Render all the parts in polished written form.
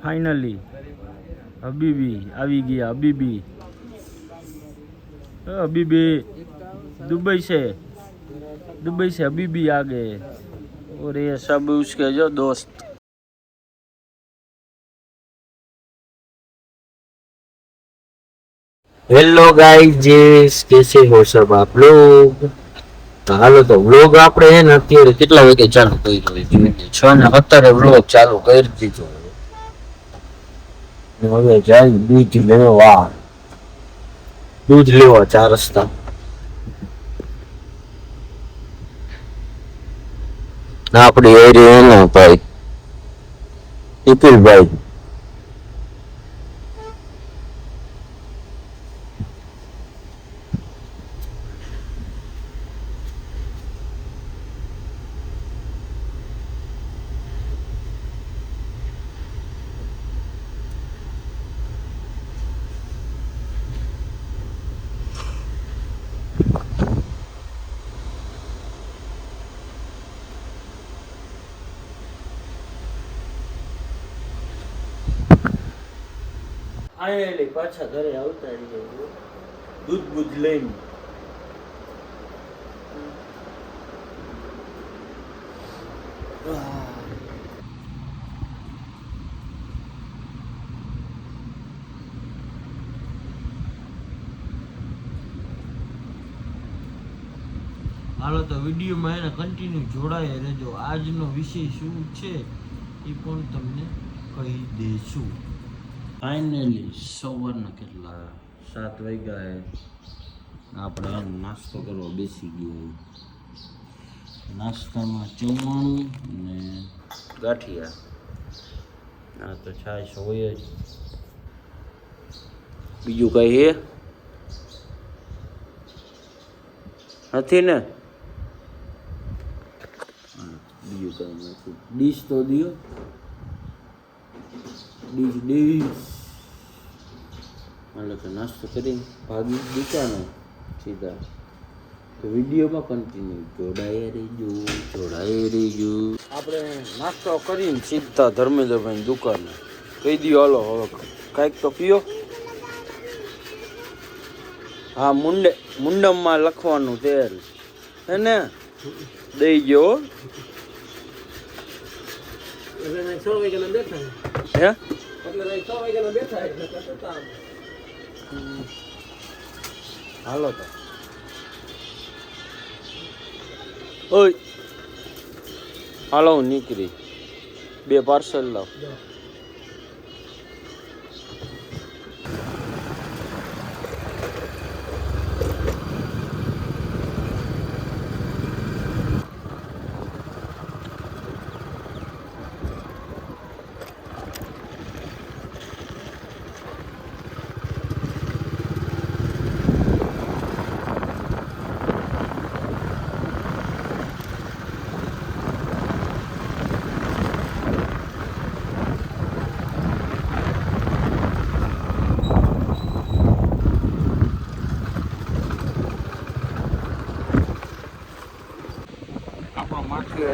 Finally Habibi આવી ગયા Habibi Habibi Dubai से हबीबी आ गए और ये सब उसके जो दोस्त। हेलो गाइस कैसे हो सब आप लोग। तो हालो तो व्लॉग આપણે હે ને અત્યારે કેટલા વાગે ચાલુ કર્યો છે 6:17 વ્લોગ ચાલુ કરી દીધો ને હવે જાય દૂધ લેવા 4 રસ્તા આપણી એરિયાના ભાઈ ઇપિલભાઈ ફાઇનલી પાછા ઘરે આવતા રહીએ દૂધ લઈને હાલો તો વિડીયોમાં એને કન્ટિન્યુ જોડાયા રહેજો આજનો વિષય શું છે એ પણ તમને કહી દઈશું। ફાઇનલી સવારના કેટલા 7 વાગ્યા હે આપણે નાસ્તો કરવા બેસી ગયો નાસ્તામાં ચવાણું ને ગાંઠિયા આ તો છાશ હોય જ બીજું કઈ હે નથી ને બીજું કઈ નથી ડીશ તો દિયો ડીશ હાલો તો નાસ્તો કરીને ભાગી દુકાને સીધા તો વિડીયોમાં કન્ટિન્યુ જોડાયે રહેજો આપણે નાસ્તો કરીને સીધા ધર્મેન્દ્રભાઈ દુકાને કહી દો હાલો હવે કાંઈક તો પીઓ હા મુંડમમાં લખવાનું તેલ હે ને દઈ ગયો હે હાલો તો ઓય હાલો હું નીકળી 2 પાર્સલ લાવ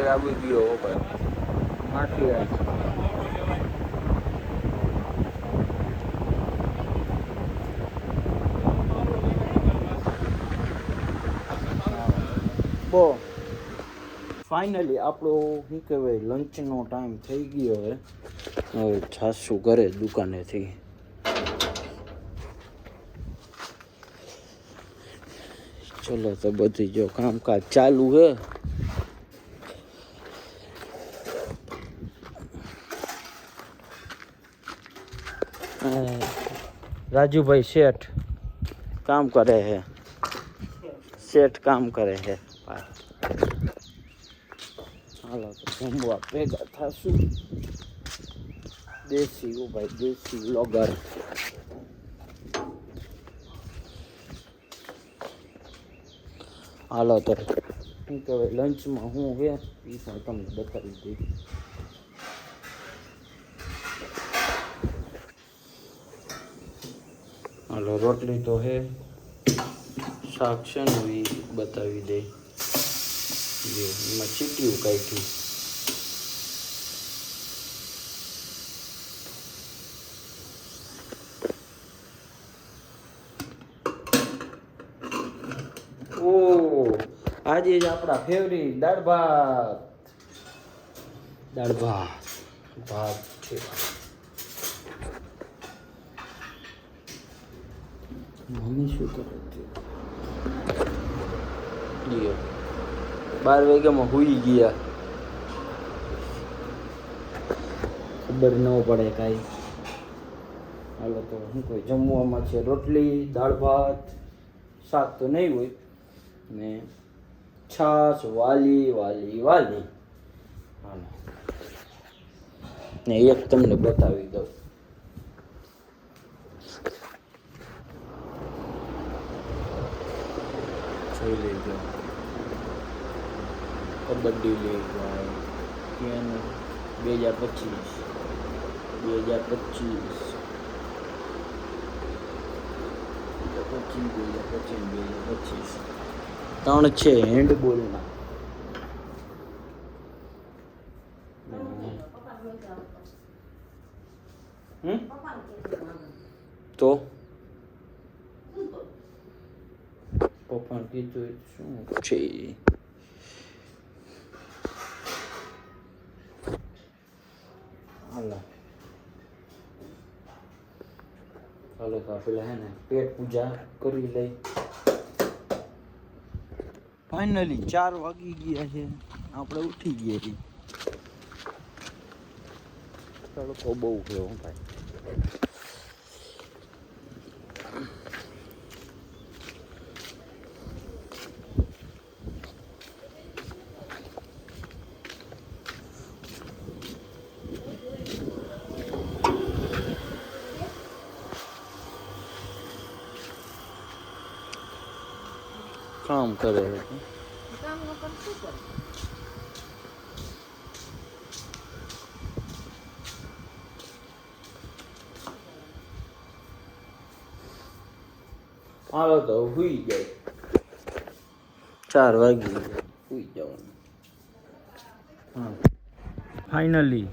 આવી ગયો ભાઈ બો ફાઇનલી આપણો શું કહેવાય લંચનો ટાઈમ થઈ ગયો હવે છાસું ઘરે દુકાનેથી ચલો તો બધી જો કામકાજ ચાલુ હે राजू भाई सेठ काम करे है हालो तो घूमवा भेगा था देसी वो भाई देसी व्लॉगर हालो तो लंच में हूँ है तमने बताई दी હાલો રોટલી તો હે શાક છે ને એ બતાવી દે એમાં ચીટીયું કાઢ્યું આજે જ આપણા ફેવરિટ દાળ ભાત ભાત છે. મમ્મી શું કરે છે? 12 વાગ્યામાં હુઈ ગયા, ખબર ન પડે કાંઈ. હાલો તો શું કોઈ જમવામાં છે રોટલી, દાળ ભાત, શાક તો નહીં હોય ને છાશ વાલી હાલો ને એક તમને બતાવી દઉં. જોઈ લેજો, કબડ્ડી લીગ ત્યાંનું 2025 ત્રણ છે હેન્ડબોલના. તો પપ્પાને કીધું શું છે? હાલો તો પેલા હે ને પેટ પૂજા કરી લઈ. ફાઇનલી 4 વાગી ગયા છે, આપણે ઉઠી ગયા છીએ. તડકો બહુ ગયો ભાઈ. કામ કરે છે. હાલો તો હુઈ જાય, 4 વાગી ગયા, હુઈ જવાનું. હા ફાઇનલી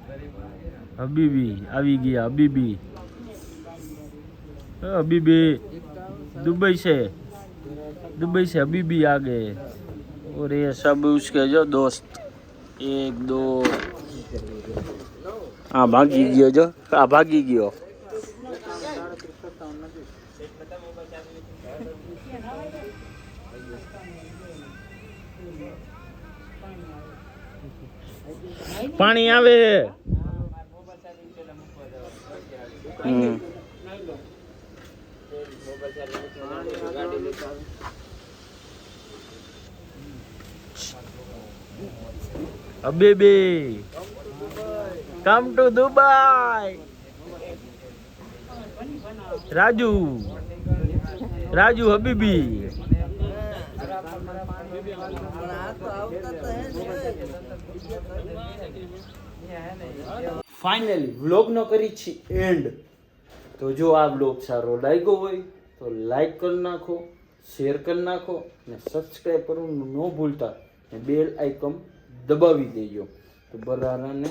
હબીબી આવી ગયા. हबीबी दुबई से हबीबी आ गए और ये सब उसके जो दोस्त 1 2 हाँ भागी गयो जो भागी गयो. पानी आवे Habibi, come to Dubai. Raju Habibi. Finally વ્લોગનો કરી છે એન્ડ. તો જો આ વ્લોગ સારો લાગ્યો હોય તો લાઈક કરી નાખો, શેર કરી નાખો અને સબસ્ક્રાઈબ કરવાનું ન ભૂલતા, બેલ આઇકન દબાવી દેજો તો બરારાને